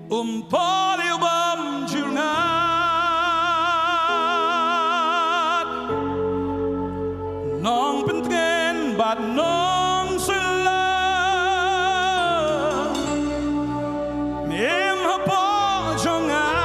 baim poriu bam jungat Nongpynbiang Nongsular Mim Haba jongat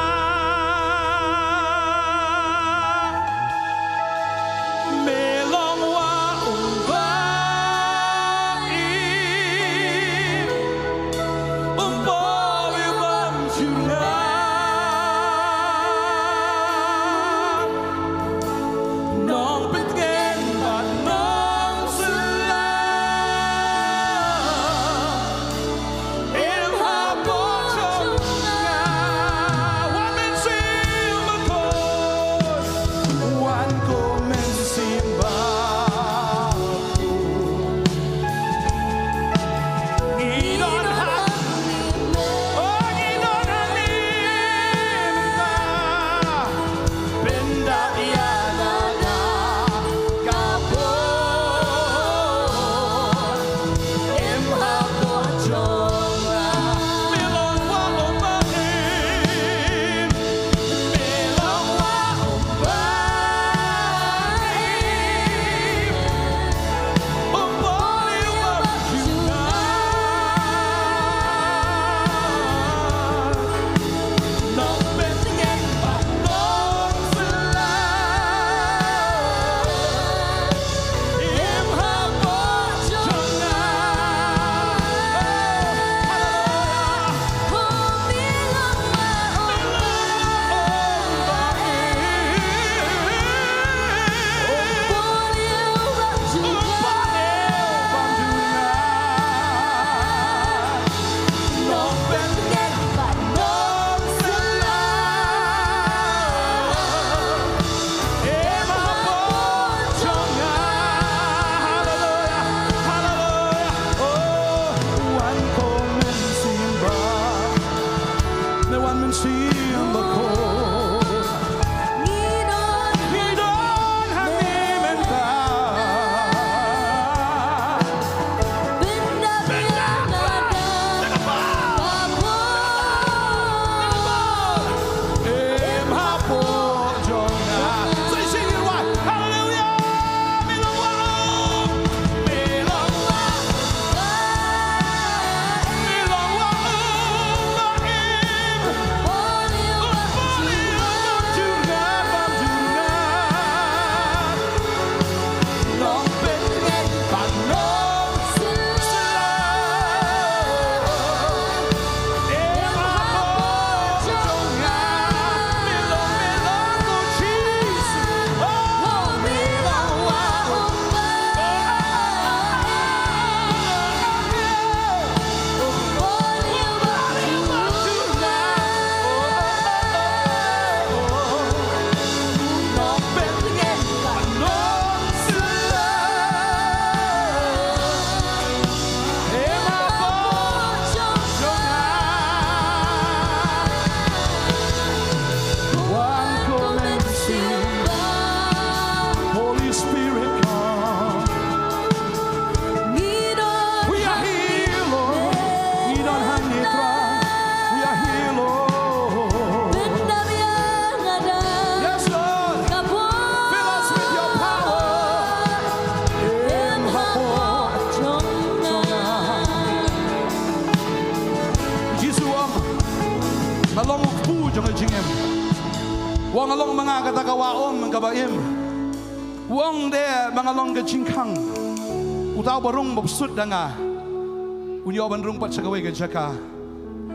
Wang along mga katakawaom kabaim. Wang de mga along kajingkang. Utaw barong mabsud nga. Unyo banrung pat sa gaway kajaka.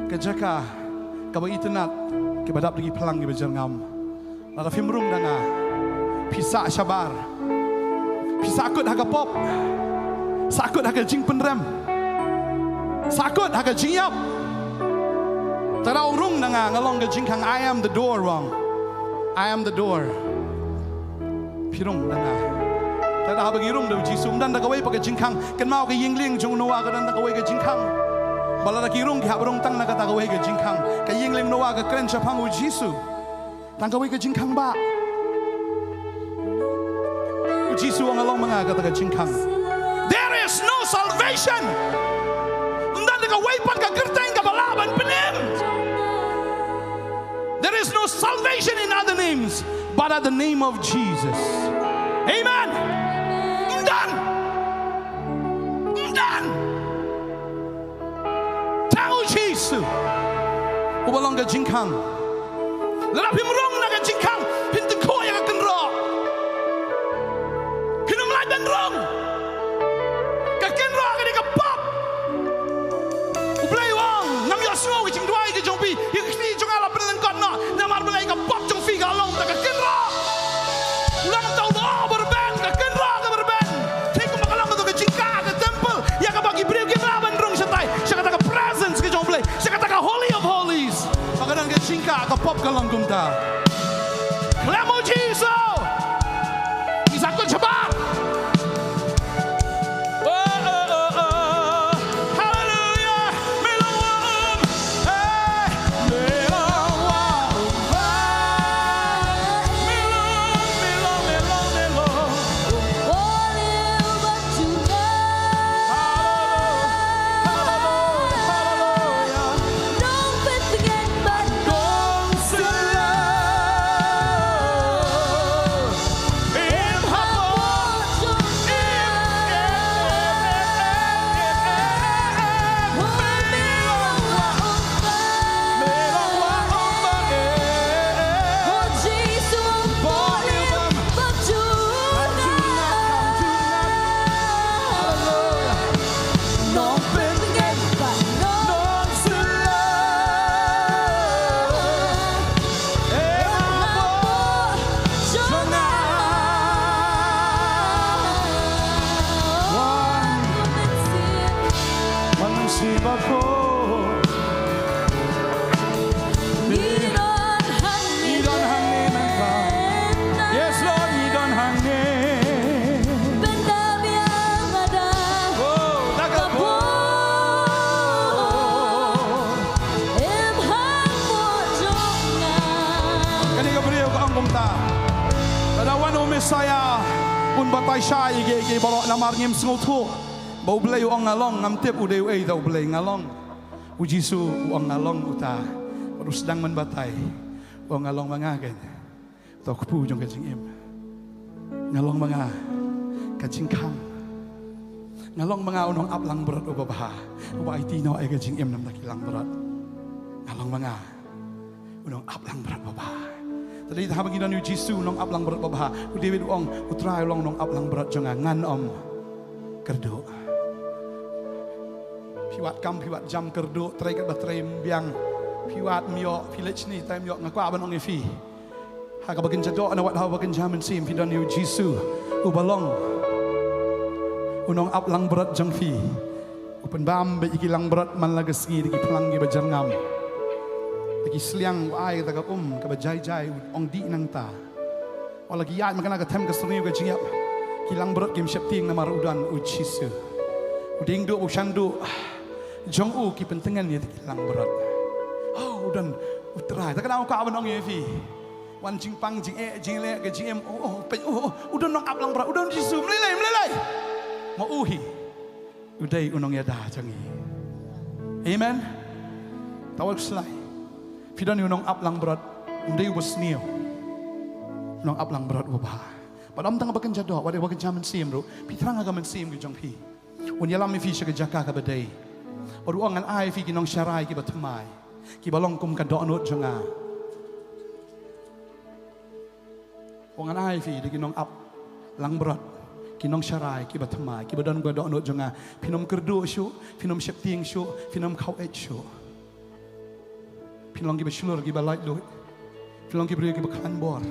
Kajaka kabay itanat kibadap lagi pelang kibajangam. Lada fimrung nga. Pisa syabar. Pisakut hagapop. Sakut haga jingpenrem. Sakut haga jingyap. Taraw rung nga ngalong kajingkang I am the door wrong. I am the door. Pirong nga. Tada bagi rum do Jisu dan da kawai pakai jingkang kan mau ke yingling jong noa ka dan da kawai ke jingkang bala da kirung ki habrong tang na ka ta kawai ke jingkang ka yingling noa ka kren chapang U Jisu tang kawai ke jingkang ba U Jisu ang along mga ka ta ka jingkang there is no salvation. Dan ka waypan ka kyrteng ka balaban penim. There is no salvation in other names but at the name of Jesus. Amen. Dan. U Jisu. Ubalong ka jingkang. Lalapim rong na ka jingkang. Pynkhraw ya ka kynraw. Pinumlay dan rong. Ka kynraw ka di ka pop. U Blei U namar sngo ka jingbha ka jong pi. Ki Nongialam penan kon na. Namar Blei ka pop jong fi ka long ta ka kynraw. Ulang tau do berben ka kynraw ka berben. Tik ka makalang to ka jingka ka temple. Ya ka bagi brio ki laban rong santai. Siya ka presence ka jong Blei. Siya ka holy of holies. Pagkanan ka jingka ka pop ka lang kumta. U Jisu. Isa ko chabar. Hallelujah. Melong wa hey. Melong wa melong. Yes, Lord, ni don hang ne. Kani ka brio ka ang kumta. Kadawan o Messiah un batay siya ige baroh namar ngim sngotu. U Blei U ngalong ngamtip u deu ei U Blei ngalong. U Jisu u ngalong uta. Baru sedang menbatay. U ngalong mangagen. Tok pu jong kajing im. Ngalong manga kajing kang. Ngalong manga unong aplang berat u babaha. U bai tino ai kajing im nam takilang berat. Ngalong manga unong aplang berat babaha. Tadi dah bagi dan U Jisu nong aplang berat babaha. U David U Trai long nong aplang berat jonga ngan om kerduk. Piwat kam piwat jam kerduk trai kat batrai mbiang. Piwat mio village ni time mio ngakwa ban ong efi. Ha ka bagin jadok na wat ha bagin jaman sim pidan U Jisu. U balong. Unong aplang berat jang fi. U penbam be ikilang berat man lagasngi diki pelang gi bajarngam. Diki seliang ai ta ka ka bajai-jai ong di nang ta. Walagi yat makana ka them ka srniu ka jingyap. Kilang berat kim syapting namar udan U Jisu. Uding do u shandu jong u ki pentengan ni kilang berat. Oh udan U Trai ta kana ka ban ong efi. Wan jing pang jing jing le ke jing udan nong aplang berat udan Jisu melelai. Mau uhi. Udai U Nongiarap jangi. Amen. Tawak selai. Pidan U nong aplang berat undai wasnio. Nong aplang berat ubah. Padam tang bakan jadok wadai bakan jaman sim ro. Pitrang aga men sim ke jong pi. Nongialam mi fi sya ke jaka ka badai. Odu angan ai fi ki nong syarai ki batamai. Ki balong kum ka dok not jonga. Ongan ai fi de ki nong ap lang berat. Kinong syarai ki batamai ki badan gua dok not jonga. Pinom kerdu syu, pinom syapting syu, pinom kau et syu. Pinong ki basulur ki balai lut. Pinong ki beri ki bakan bor.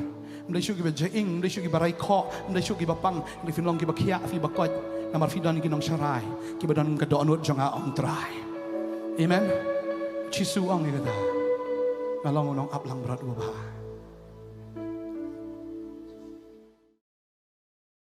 Mdai syu ki bajaing, mdai syu ki barai kok, mdai syu ki bapang, mdai pinong ki bakia fi bakot. Namar fidan ki nong syarai ki badan ka dok not jonga ong trai. Amen. Jisu ong ni kata. Ngalong nong aplang berat ubah.